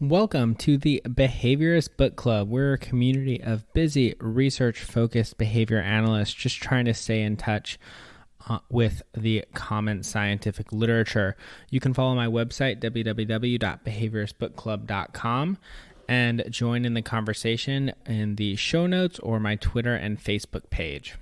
Welcome to the Behaviorist Book Club. We're a community of busy, research-focused behavior analysts just trying to stay in touch with the common scientific literature. You can follow my website, www.behavioristbookclub.com, and join in the conversation in the show notes or my Twitter and Facebook page.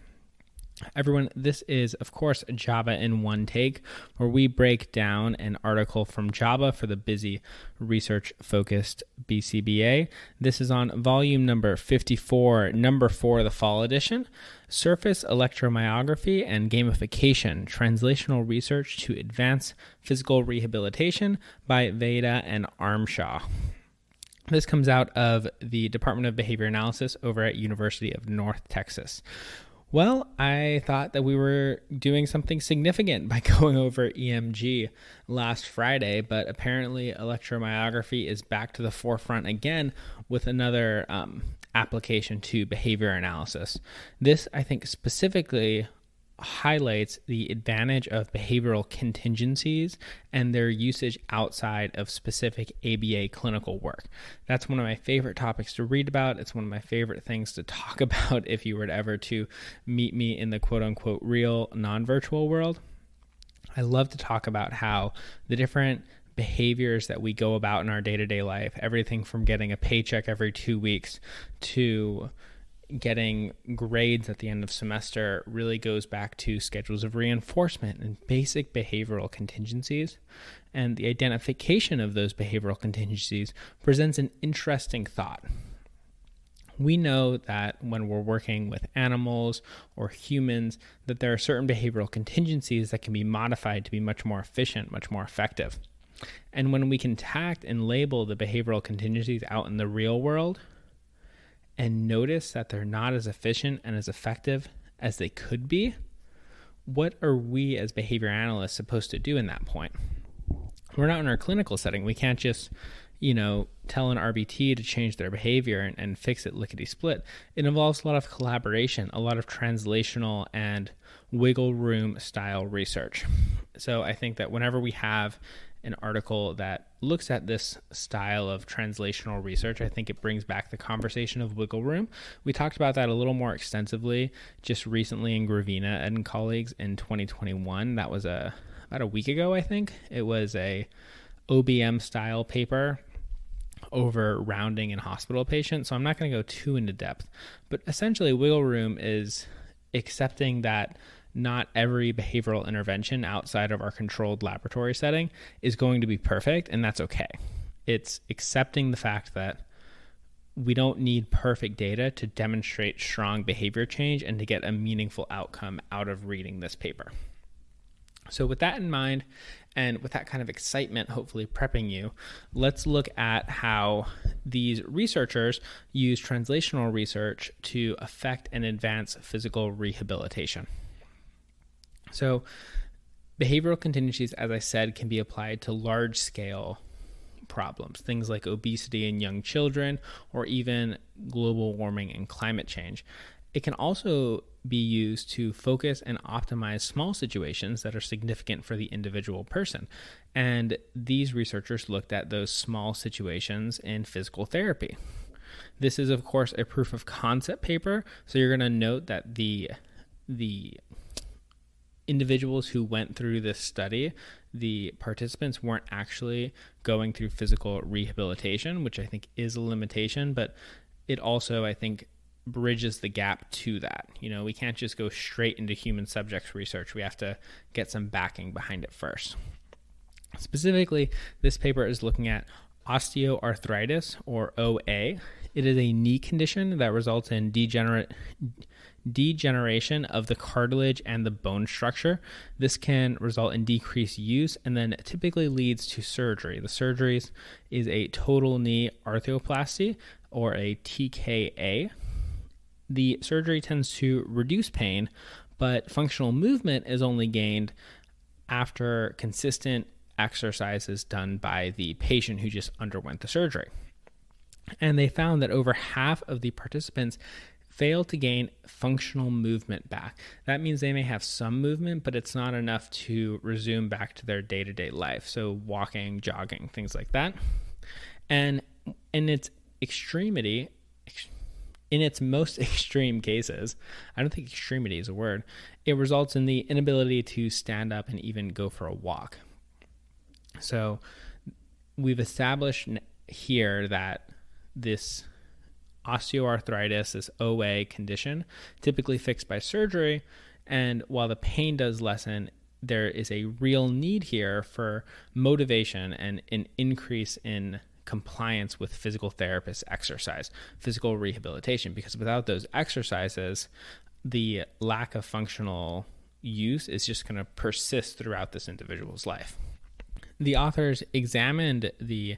Everyone, this is, of course, JABA in one take, where we break down an article from JABA for the busy, research-focused BCBA. This is on volume number 54, number 4, the fall edition, Surface Electromyography and Gamification, Translational Research to Advance Physical Rehabilitation by Veda and Armshaw. This comes out of the Department of Behavior Analysis over at University of North Texas. Well, I thought that we were doing something significant by going over EMG last Friday, but apparently electromyography is back to the forefront again with another application to behavior analysis. This, I think, specifically highlights the advantage of behavioral contingencies and their usage outside of specific ABA clinical work. That's one of my favorite topics to read about. It's one of my favorite things to talk about if you were to ever to meet me in the quote-unquote real non-virtual world. I love to talk about how the different behaviors that we go about in our day-to-day life, everything from getting a paycheck every 2 weeks to getting grades at the end of semester, really goes back to schedules of reinforcement and basic behavioral contingencies. And the identification of those behavioral contingencies presents an interesting thought. We know that when we're working with animals or humans, that there are certain behavioral contingencies that can be modified to be much more efficient, much more effective. And when we can tag and label the behavioral contingencies out in the real world, and notice that they're not as efficient and as effective as they could be, what are we as behavior analysts supposed to do in that point? We're not in our clinical setting. We can't just, tell an RBT to change their behavior and fix it lickety-split. It involves a lot of collaboration, a lot of translational and wiggle room style research. So I think that whenever we have an article that looks at this style of translational research, I think it brings back the conversation of wiggle room. We talked about that a little more extensively just recently in Gravina and colleagues in 2021. That was about a week ago, I think. It was a OBM style paper over rounding in hospital patients. So I'm not going to go too into depth, but essentially wiggle room is accepting that not every behavioral intervention outside of our controlled laboratory setting is going to be perfect, and that's okay. It's accepting the fact that we don't need perfect data to demonstrate strong behavior change and to get a meaningful outcome out of reading this paper. So with that in mind, and with that kind of excitement hopefully prepping you, let's look at how these researchers use translational research to affect and advance physical rehabilitation. So behavioral contingencies, as I said, can be applied to large-scale problems, things like obesity in young children or even global warming and climate change. It can also be used to focus and optimize small situations that are significant for the individual person. And these researchers looked at those small situations in physical therapy. This is, of course, a proof of concept paper, so you're going to note that the individuals who went through this study, the participants weren't actually going through physical rehabilitation, which I think is a limitation, but it also, I think, bridges the gap to that. We can't just go straight into human subjects research. We have to get some backing behind it first. Specifically, this paper is looking at osteoarthritis, or OA. It is a knee condition that results in degeneration of the cartilage and the bone structure. This can result in decreased use and then typically leads to surgery. The surgery is a total knee arthroplasty, or a TKA. The surgery tends to reduce pain, but functional movement is only gained after consistent exercises done by the patient who just underwent the surgery. And they found that over half of the participants fail to gain functional movement back. That means they may have some movement, but it's not enough to resume back to their day-to-day life. So walking, jogging, things like that. And in its extremity, in its most extreme cases, I don't think extremity is a word, it results in the inability to stand up and even go for a walk. So we've established here that this osteoarthritis, this OA condition, typically fixed by surgery, and while the pain does lessen, there is a real need here for motivation and an increase in compliance with physical therapist exercise, physical rehabilitation, because without those exercises, the lack of functional use is just going to persist throughout this individual's life. The authors examined the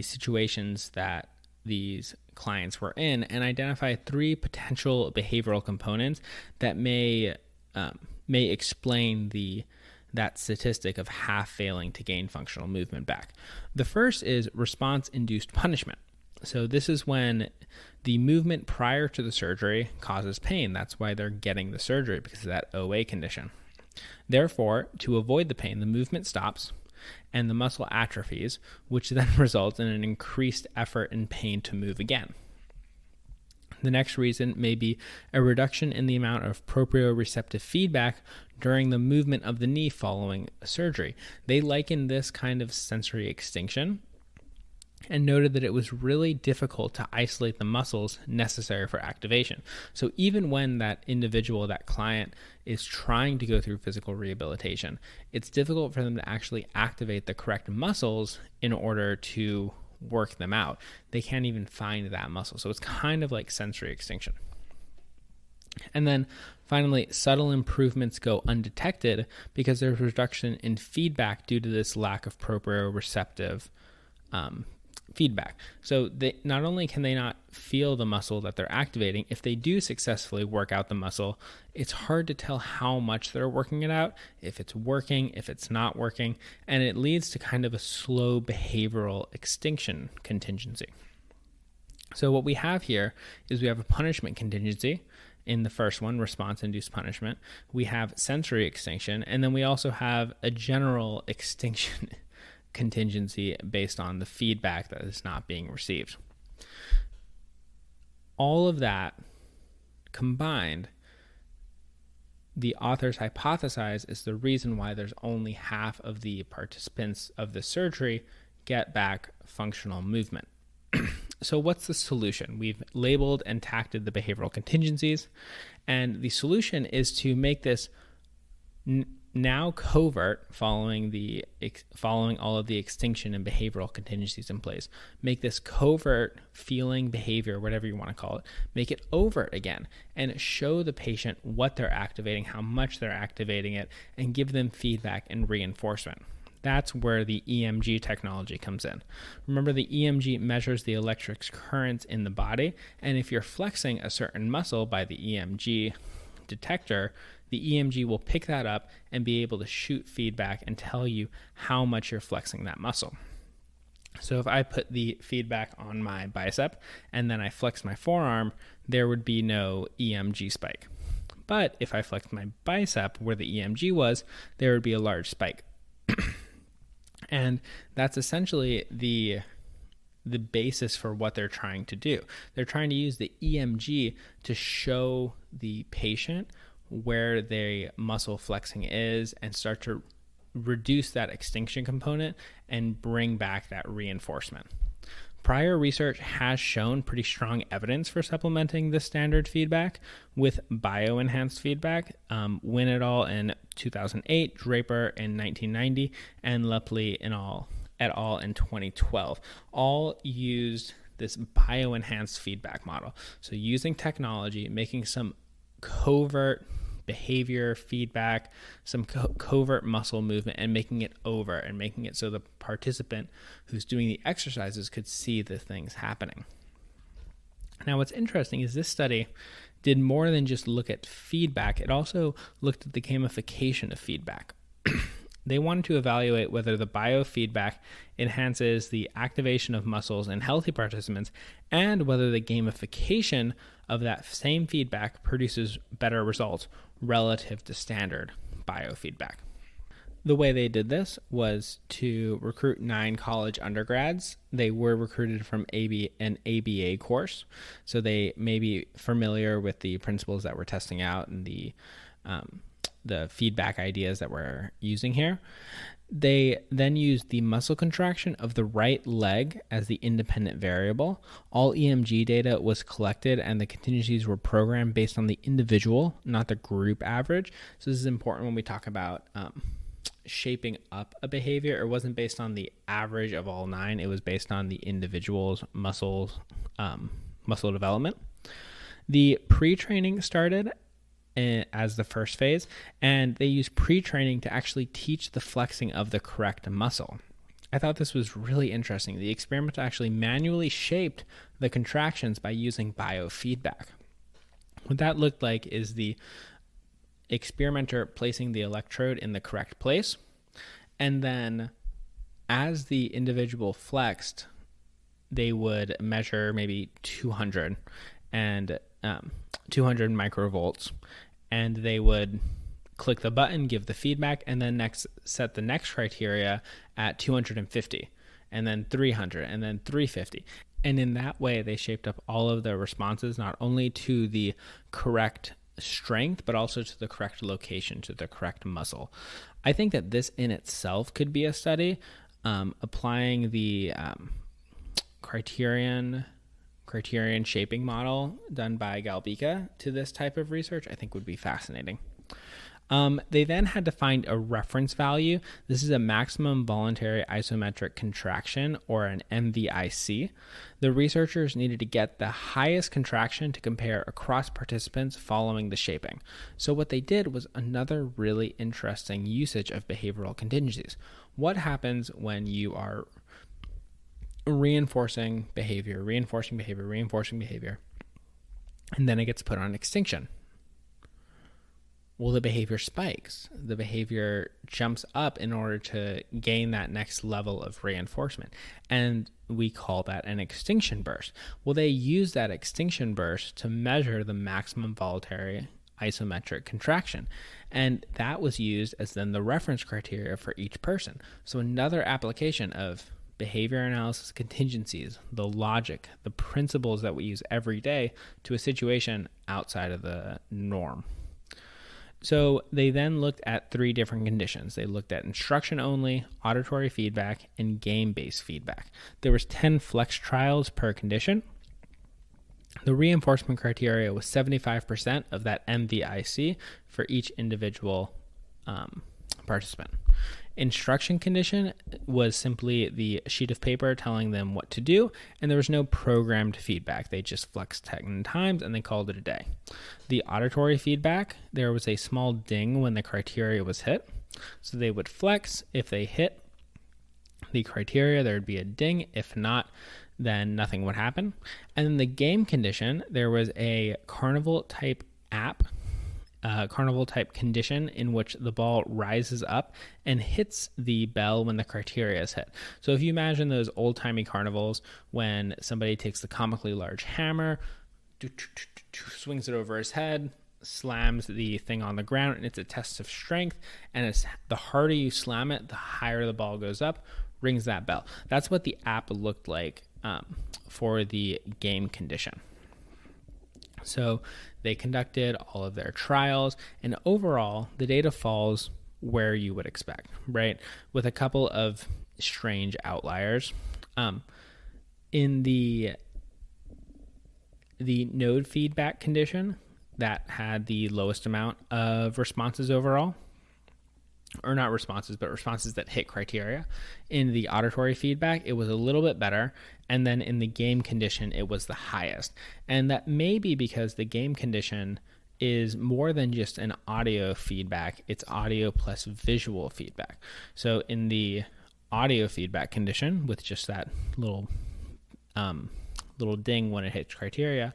situations that these clients were in and identified 3 potential behavioral components that may explain that statistic of half failing to gain functional movement back. The first is response-induced punishment. So this is when the movement prior to the surgery causes pain. That's why they're getting the surgery, because of that OA condition. Therefore, to avoid the pain, the movement stops and the muscle atrophies, which then results in an increased effort and pain to move again. The next reason may be a reduction in the amount of proprioceptive feedback during the movement of the knee following surgery. They likened this kind of sensory extinction and noted that it was really difficult to isolate the muscles necessary for activation. So even when that individual, that client, is trying to go through physical rehabilitation, it's difficult for them to actually activate the correct muscles in order to work them out. They can't even find that muscle. So it's kind of like sensory extinction. And then finally, subtle improvements go undetected because there's reduction in feedback due to this lack of proprioceptive feedback. So not only can they not feel the muscle that they're activating, if they do successfully work out the muscle, it's hard to tell how much they're working it out, if it's working, if it's not working, and it leads to kind of a slow behavioral extinction contingency. So what we have here is we have a punishment contingency. In the first one, response-induced punishment, we have sensory extinction, and then we also have a general extinction contingency based on the feedback that is not being received. All of that combined, the authors hypothesize, is the reason why there's only half of the participants of the surgery get back functional movement. So what's the solution? We've labeled and tacted the behavioral contingencies, and the solution is to make this now covert, following all of the extinction and behavioral contingencies in place. Make this covert feeling, behavior, whatever you want to call it, make it overt again and show the patient what they're activating, how much they're activating it, and give them feedback and reinforcement. That's where the EMG technology comes in. Remember, the EMG measures the electric currents in the body, and if you're flexing a certain muscle by the EMG detector, the EMG will pick that up and be able to shoot feedback and tell you how much you're flexing that muscle. So if I put the feedback on my bicep and then I flex my forearm, there would be no EMG spike. But if I flexed my bicep where the EMG was, there would be a large spike. And that's essentially the basis for what they're trying to do. They're trying to use the EMG to show the patient where their muscle flexing is and start to reduce that extinction component and bring back that reinforcement. Prior research has shown pretty strong evidence for supplementing the standard feedback with bioenhanced feedback. Wynn et al. In 2008, Draper in 1990, and Lepley et al. In 2012. All used this bioenhanced feedback model. So using technology, making some covert behavior feedback, some covert muscle movement, and making it over and making it so the participant who's doing the exercises could see the things happening. Now, what's interesting is this study did more than just look at feedback. It also looked at the gamification of feedback. They wanted to evaluate whether the biofeedback enhances the activation of muscles in healthy participants and whether the gamification of that same feedback produces better results relative to standard biofeedback. The way they did this was to recruit 9 college undergrads. They were recruited from an ABA course, so they may be familiar with the principles that we're testing out and the feedback ideas that we're using here. They then used the muscle contraction of the right leg as the independent variable. All EMG data was collected and the contingencies were programmed based on the individual, not the group average. So this is important when we talk about shaping up a behavior. It wasn't based on the average of all 9. It was based on the individual's muscle development. The pre-training started as the first phase, and they used pre-training to actually teach the flexing of the correct muscle. I thought this was really interesting. The experiment actually manually shaped the contractions by using biofeedback. What that looked like is the experimenter placing the electrode in the correct place, and then as the individual flexed, they would measure maybe 200 microvolts, and they would click the button, give the feedback, and then set the next criteria at 250, and then 300, and then 350. And in that way, they shaped up all of the responses, not only to the correct strength, but also to the correct location, to the correct muscle. I think that this in itself could be a study. Applying the criterion shaping model done by Galbica to this type of research, I think would be fascinating. They then had to find a reference value. This is a maximum voluntary isometric contraction, or an MVIC. The researchers needed to get the highest contraction to compare across participants following the shaping. So what they did was another really interesting usage of behavioral contingencies. What happens when you are reinforcing behavior, and then it gets put on extinction? Well, the behavior spikes. The behavior jumps up in order to gain that next level of reinforcement. And we call that an extinction burst. Well, they use that extinction burst to measure the maximum voluntary isometric contraction. And that was used as then the reference criteria for each person. So another application of behavior analysis contingencies, the logic, the principles that we use every day to a situation outside of the norm. So they then looked at 3 different conditions. They looked at instruction only, auditory feedback, and game-based feedback. There was 10 flex trials per condition. The reinforcement criteria was 75% of that MVIC for each individual participant. Instruction condition was simply the sheet of paper telling them what to do, and there was no programmed feedback. They just flexed 10 times and they called it a day. The auditory feedback, there was a small ding when the criteria was hit. So they would flex. If they hit the criteria, there would be a ding. If not, then nothing would happen. And then the game condition, there was a carnival type condition in which the ball rises up and hits the bell when the criteria is hit. So if you imagine those old-timey carnivals when somebody takes the comically large hammer, swings it over his head, slams the thing on the ground, and it's a test of strength, and it's the harder you slam it, the higher the ball goes up, rings that bell. That's what the app looked like for the game condition. So they conducted all of their trials, and overall, the data falls where you would expect, right? With a couple of strange outliers. In the node feedback condition, that had the lowest amount of responses overall, or not responses, but responses that hit criteria. In the auditory feedback, it was a little bit better. And then in the game condition, it was the highest. And that may be because the game condition is more than just an audio feedback. It's audio plus visual feedback. So in the audio feedback condition, with just that little ding when it hits criteria,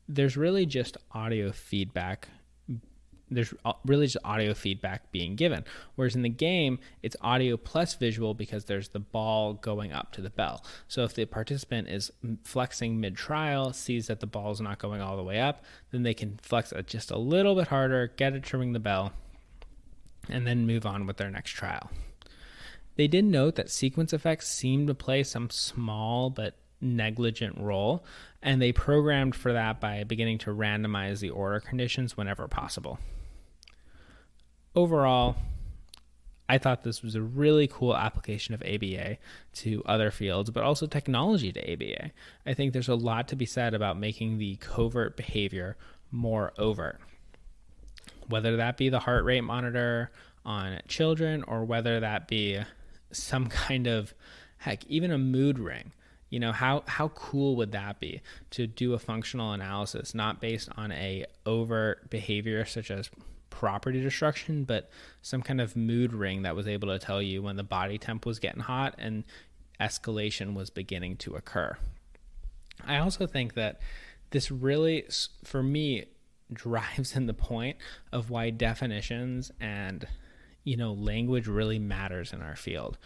there's really just audio feedback. There's really just audio feedback being given. Whereas in the game, it's audio plus visual because there's the ball going up to the bell. So if the participant is flexing mid-trial, sees that the ball is not going all the way up, then they can flex it just a little bit harder, get it to ring the bell, and then move on with their next trial. They did note that sequence effects seem to play some small but negligent role, and they programmed for that by beginning to randomize the order conditions whenever possible. Overall, I thought this was a really cool application of ABA to other fields, but also technology to ABA. I think there's a lot to be said about making the covert behavior more overt. Whether that be the heart rate monitor on children, or whether that be some kind of, even a mood ring. How cool would that be to do a functional analysis, not based on a overt behavior such as property destruction, but some kind of mood ring that was able to tell you when the body temp was getting hot and escalation was beginning to occur. I also think that this really, for me, drives in the point of why definitions and language really matters in our field.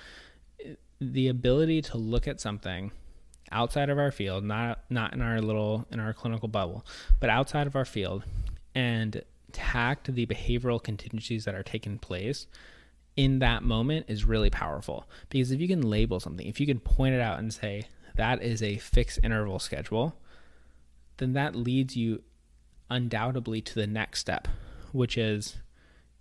The ability to look at something outside of our field, not in our clinical bubble, but outside of our field, and tact the behavioral contingencies that are taking place in that moment is really powerful. Because if you can label something, if you can point it out and say that is a fixed interval schedule, then that leads you undoubtedly to the next step, which is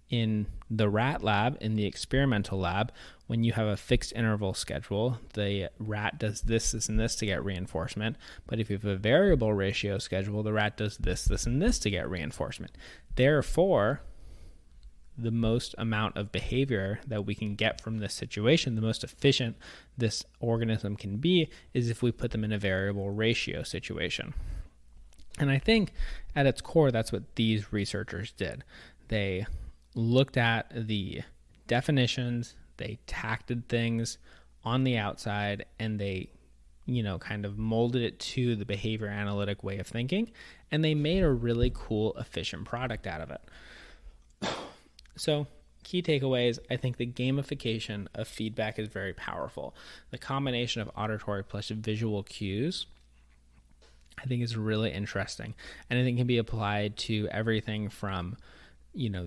in the rat lab, in the experimental lab, when you have a fixed interval schedule, the rat does this, this, and this to get reinforcement. But if you have a variable ratio schedule, the rat does this, this, and this to get reinforcement. Therefore, the most amount of behavior that we can get from this situation, the most efficient this organism can be, is if we put them in a variable ratio situation. And I think at its core, that's what these researchers did. They looked at the definitions, they tacted things on the outside, and they, kind of molded it to the behavior analytic way of thinking, and they made a really cool, efficient product out of it. So, key takeaways, I think the gamification of feedback is very powerful. The combination of auditory plus visual cues, I think, is really interesting, and I think can be applied to everything from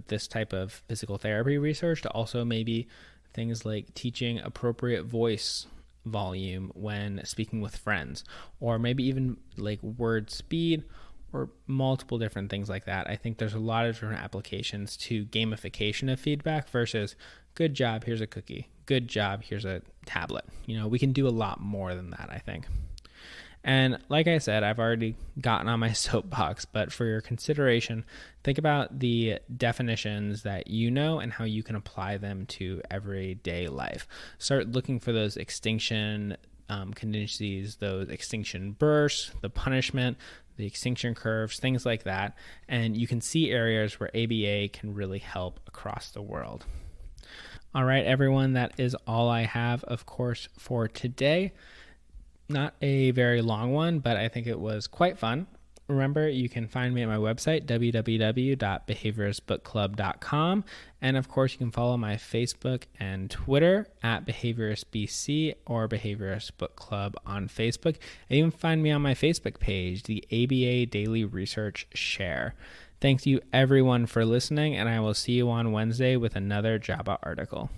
this type of physical therapy research to also maybe things like teaching appropriate voice volume when speaking with friends, or maybe even like word speed, or multiple different things like that. I think there's a lot of different applications to gamification of feedback versus good job, here's a cookie, good job, here's a tablet. We can do a lot more than that, I think. And like I said, I've already gotten on my soapbox, but for your consideration, think about the definitions that you know and how you can apply them to everyday life. Start looking for those extinction contingencies, those extinction bursts, the punishment, the extinction curves, things like that. And you can see areas where ABA can really help across the world. All right, everyone, that is all I have, of course, for today. Not a very long one, but I think it was quite fun. Remember, you can find me at my website, www.behavioristbookclub.com. And of course, you can follow my Facebook and Twitter at BehavioristBC or Behaviorist Book Club on Facebook. And you can find me on my Facebook page, the ABA Daily Research Share. Thanks you everyone for listening, and I will see you on Wednesday with another JABA article.